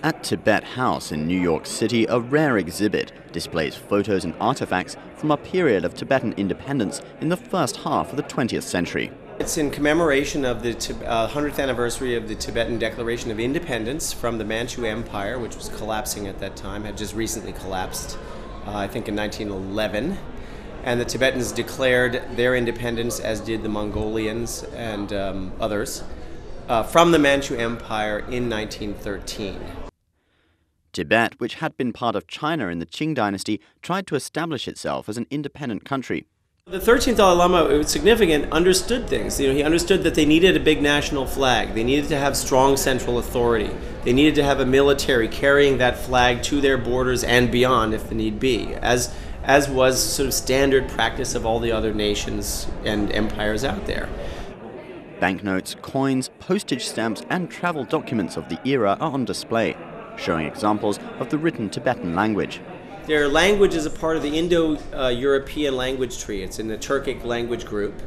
At Tibet House in New York City, a rare exhibit displays photos and artifacts from a period of Tibetan independence in the first half of the 20th century. It's in commemoration of the 100th anniversary of the Tibetan Declaration of Independence from the Manchu Empire, which was collapsing at that time, had just recently collapsed, I think in 1911. And the Tibetans declared their independence, as did the Mongolians and others, from the Manchu Empire in 1913. Tibet, which had been part of China in the Qing Dynasty, tried to establish itself as an independent country. The 13th Dalai Lama, it was significant, understood things. He understood that they needed a big national flag. They needed to have strong central authority. They needed to have a military carrying that flag to their borders and beyond if the need be, as was sort of standard practice of all the other nations and empires out there. Banknotes, coins, postage stamps, and travel documents of the era are on display, showing examples of the written Tibetan language. Their language is a part of the Indo-European language tree. It's in the Turkic language group.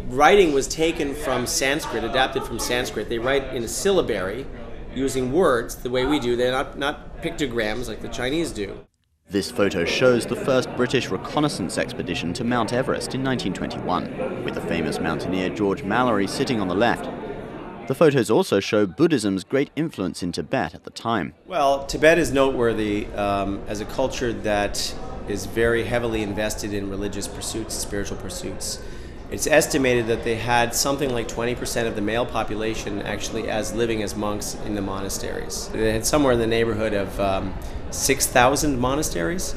Writing was taken from Sanskrit, adapted from Sanskrit. They write in a syllabary using words the way we do. They're not pictograms like the Chinese do. This photo shows the first British reconnaissance expedition to Mount Everest in 1921, with the famous mountaineer George Mallory sitting on the left. The photos also show Buddhism's great influence in Tibet at the time. Well, Tibet is noteworthy as a culture that is very heavily invested in religious pursuits, spiritual pursuits. It's estimated that they had something like 20% of the male population actually living as monks in the monasteries. They had somewhere in the neighborhood of 6,000 monasteries.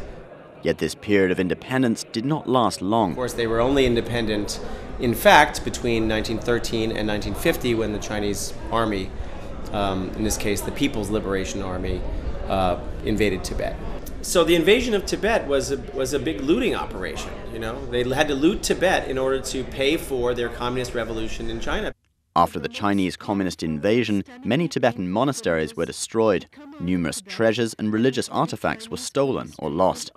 Yet this period of independence did not last long. Of course, they were only independent, in fact, between 1913 and 1950 when the Chinese army, in this case the People's Liberation Army, invaded Tibet. So the invasion of Tibet was a big looting operation. They had to loot Tibet in order to pay for their communist revolution in China. After the Chinese communist invasion, many Tibetan monasteries were destroyed. Numerous treasures and religious artifacts were stolen or lost.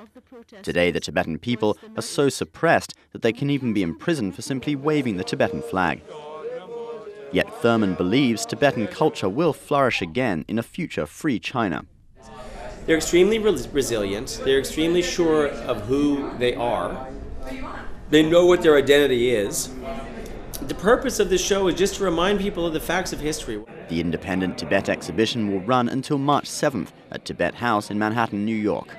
Today, the Tibetan people are so suppressed that they can even be imprisoned for simply waving the Tibetan flag. Yet Thurman believes Tibetan culture will flourish again in a future free China. They're extremely resilient. They're extremely sure of who they are. They know what their identity is. The purpose of this show is just to remind people of the facts of history. The Independent Tibet exhibition will run until March 7th at Tibet House in Manhattan, New York.